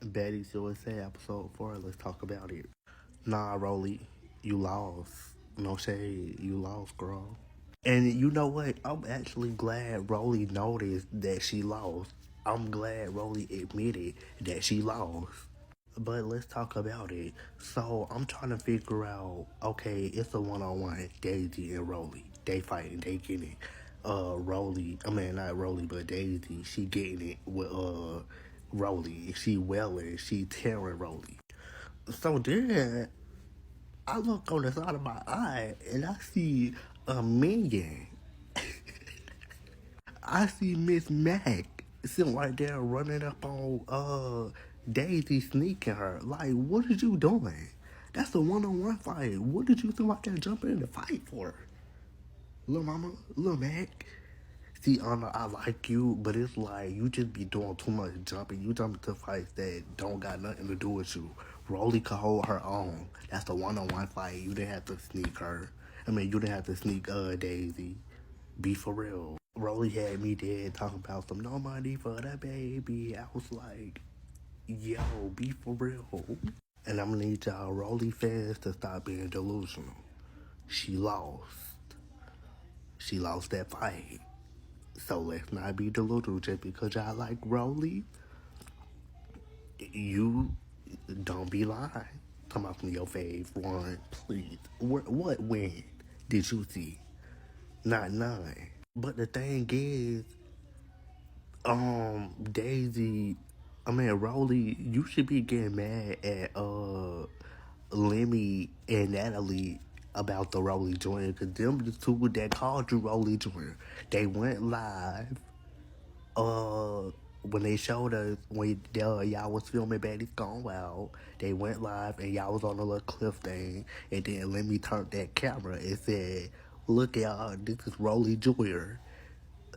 Baddies USA episode 4. Let's talk about it. Nah, Rolly, you lost. No shade, you lost, girl. And you know what? I'm actually glad Rolly noticed that she lost. I'm glad Rolly admitted that she lost. But let's talk about it. So I'm trying to figure out. Okay, it's a one-on-one. Daisy and Rolly, they fighting. They getting it. Rolly. I mean, not Rolly, but Daisy. She getting it with Rolly. She welling. She tearing Rolly. So then I look on the side of my eye and I see a minion. I see Miss Mac sitting right there running up on Daisy, sneaking her. Like, what are you doing? That's a one-on-one fight. What did you think about that jumping in the fight for? Little mama, little Mac. See, Anna, I like you, but it's like you just be doing too much jumping. You jump into fights that don't got nothing to do with you. Rolly could hold her own. That's a one-on-one fight. You didn't have to sneak her. I mean, you didn't have to sneak Daisy. Be for real. Rolly had me dead talking about some no money for the baby. I was like, yo, be for real. And I'm gonna need y'all Rolly fans to stop being delusional. She lost. She lost that fight. So let's not be delusional just because y'all like Rolly. You don't be lying. Come out from your fave one, please. What win did you see? Not none. But the thing is, Daisy, I mean Rolly, you should be getting mad at Lemmy and Natalie about the Rolly Joint, because them the two that called you Rolly Joint. They went live when they showed us when y'all was filming Baddies Gone Wild. They went live and y'all was on a little cliff thing, and then Lemmy turned that camera and said, look y'all, this is Rolly Jr.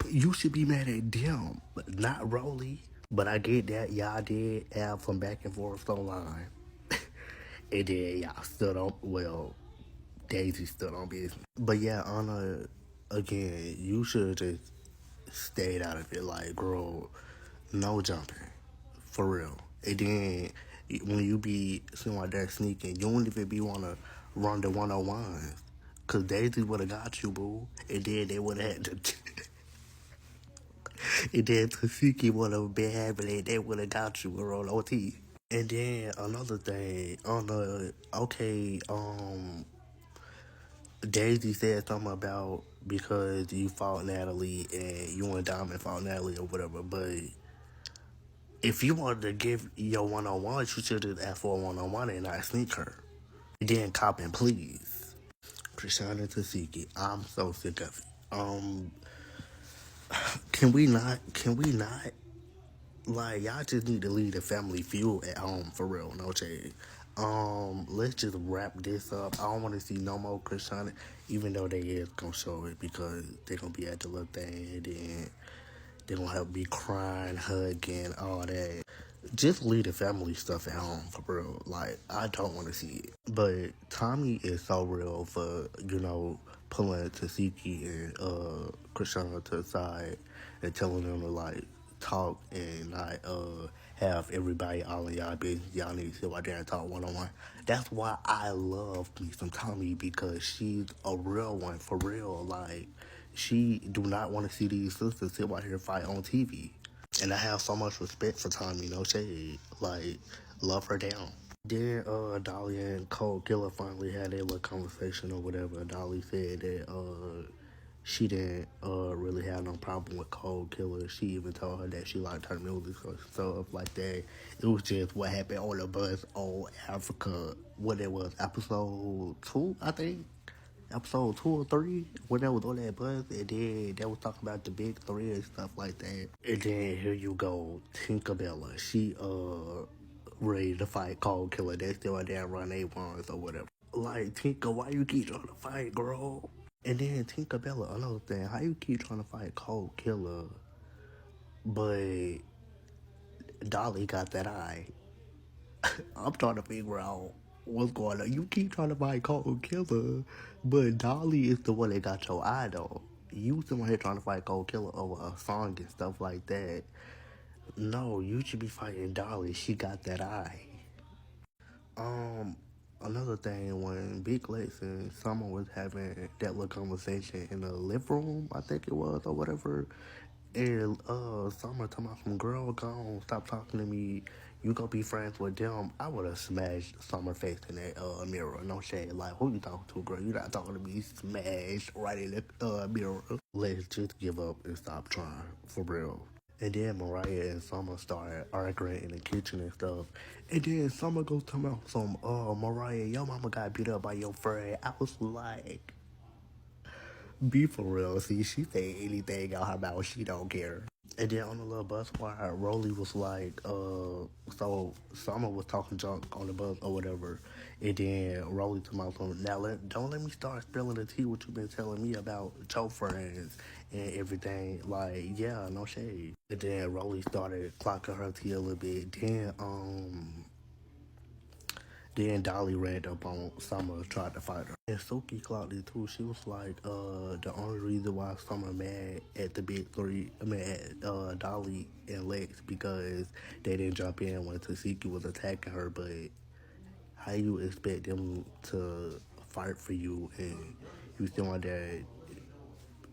You should be mad at them, but not Rolly. But I get that y'all did have some back and forth online. And then y'all stood on, well, Daisy stood on business. But yeah, Anna, again, you should just stayed out of it. Like, girl, no jumping. For real. And then when you be sitting like that sneaking, you don't even be want to run the one-on-ones. Because Daisy would have got you, boo. And then they would have had to. And then Tafiki would have been having it. They would have got you, girl, on OT. And then another thing, on the okay, Daisy said something about because you fought Natalie and you and Diamond fought Natalie or whatever. But if you wanted to give your one-on-one, you should have asked for a one-on-one and not sneak her. And then cop and please. Krishana Tasiki, I'm so sick of it. Can we not? Like, y'all just need to leave the family feud at home, for real, no shade. Let's just wrap this up. I don't want to see no more Krishana, even though they is gonna show it because they gonna be at the little thing and then they gonna have me crying, hugging, all that. Just leave the family stuff at home, for real. Like, I don't want to see it. But Tommy is so real for, pulling Tasiki and Krishana to the side and telling them to, like, talk and not have everybody all in y'all business. Y'all need to sit right there and talk one-on-one. That's why I love me some Tommy, because she's a real one, for real. Like, she do not want to see these sisters sit right here and fight on TV. And I have so much respect for Tommy, no shade. Like, love her down. Then Dolly and Cold Killer finally had a little conversation or whatever. Dolly said that she didn't really have no problem with Cold Killer. She even told her that she liked her music or stuff like that. It was just what happened on the bus on Africa. What it was, episode 2, I think. Episode 2 or 3, when they was on that bus, and then they was talking about the big 3 and stuff like that. And then here you go, Tinkerbella. She ready to fight Cold Killer. They still out there run A1s or whatever. Like, Tinker, why you keep trying to fight, girl? And then Tinkerbella, another thing, how you keep trying to fight Cold Killer, but Dolly got that eye? I'm trying to figure out what's going on. You keep trying to fight Cold Killer, but Dolly is the one that got your eye, though. You someone here trying to fight Cold Killer over a song and stuff like that. No, you should be fighting Dolly. She got that eye. Um, Another thing, when Big Lex and Summer was having that little conversation in the living room, I think it was, or whatever, and Summer talking about some girl gone, stop talking to me. You gonna be friends with them? I would have smashed Summer face in that mirror. No shade. Like, who you talking to, girl? You not talking to me. Smash right in the mirror. Let's just give up and stop trying for real. And then Mariah and Summer started arguing in the kitchen and stuff. And then Summer goes to me some, Mariah, your mama got beat up by your friend. I was like, be for real. See, she say anything out her mouth. She don't care. And then on the little bus ride, Rolly was like, so Summer was talking junk on the bus or whatever. And then Rolly told my son, now don't let me start spilling the tea what you been telling me about your friends and everything. Like, yeah, no shade. And then Rolly started clocking her tea a little bit. Then Dolly ran up on Summer, tried to fight her. And Suki clocked it too. She was like, the only reason why Summer mad at the big three, I mean at Dolly and Lex, because they didn't jump in when Tasiki was attacking her. But how you expect them to fight for you and you still on that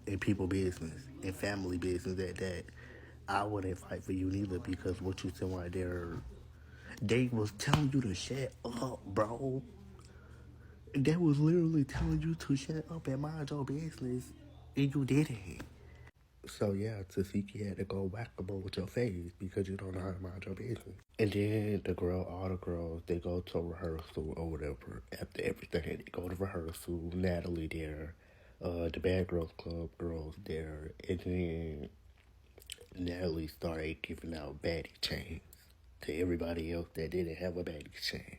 in people business and family business that I wouldn't fight for you neither because what you still right there, they was telling you to shut up, bro. They was literally telling you to shut up and mind your business, and you didn't. So yeah, Tasiki had to go whack-a-mole with your face because you don't know how to mind your business. And then all the girls, they go to rehearsal or whatever. After everything, they go to rehearsal. Natalie there, the Bad Girls Club girls there, and then Natalie started giving out baddie chains to everybody else that didn't have a baddie chain.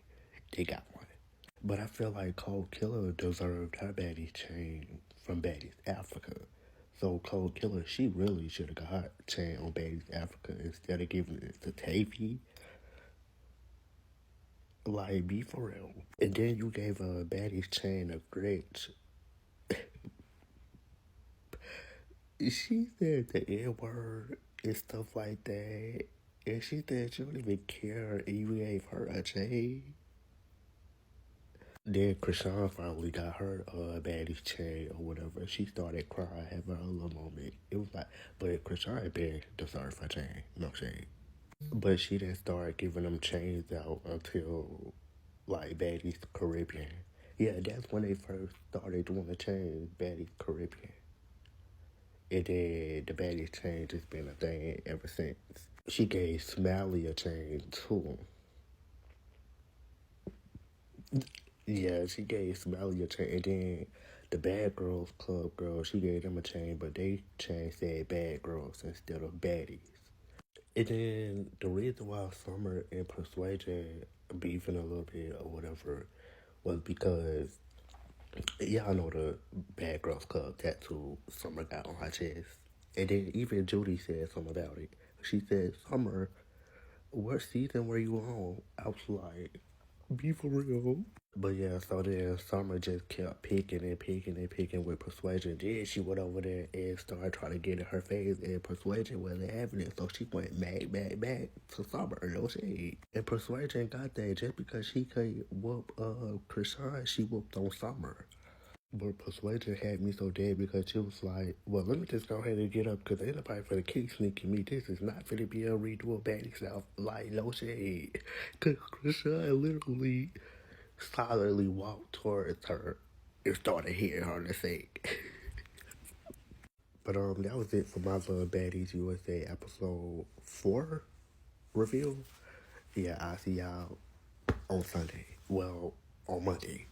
They got one. But I feel like Cold Killer deserved her baddie chain from Baddies Africa. So Cold Killer, she really should have got her chain on Baddies Africa instead of giving it to Tavy. Like, be for real. And then you gave a Baddies chain to Gretch. She said the N word and stuff like that. And she said she don't even care and you gave her a chain. Then Krishan finally got her baddie chain or whatever. She started crying, having her little moment. It was like, but Krishan been deserved her chain, no shade. But she didn't start giving them chains out until like Baddies Caribbean. Yeah, that's when they first started doing the chains, Baddies Caribbean. And then the Baddies chain just been a thing ever since. She gave Smiley a chain too. Yeah, she gave Smiley a chain, and then the Bad Girls Club girls, she gave them a chain, but they chain said Bad Girls instead of Baddies. And then the reason why Summer and Persuasion beefing a little bit or whatever was because y'all know the Bad Girls Club tattoo Summer got on her chest. And then even Judy said something about it. She said, Summer, what season were you on? I was like, be for real. But yeah, so then Summer just kept picking and picking and picking with Persuasion. Then she went over there and started trying to get in her face, and Persuasion wasn't having it. So she went back to Summer, no shade. And Persuasion got that just because she could whoop Krishan, she whooped on Summer. But Persuasion had me so dead because she was like, well, let me just go ahead and get up because ain't nobody for the keep sneaking me. This is not going to be a redo of Baddie South. Like, no shade. Because Krishan literally silently walked towards her and started hitting her in the face. But that was it for my Love Baddies USA episode 4 review. Yeah, I'll see y'all on Sunday. Well, on Monday.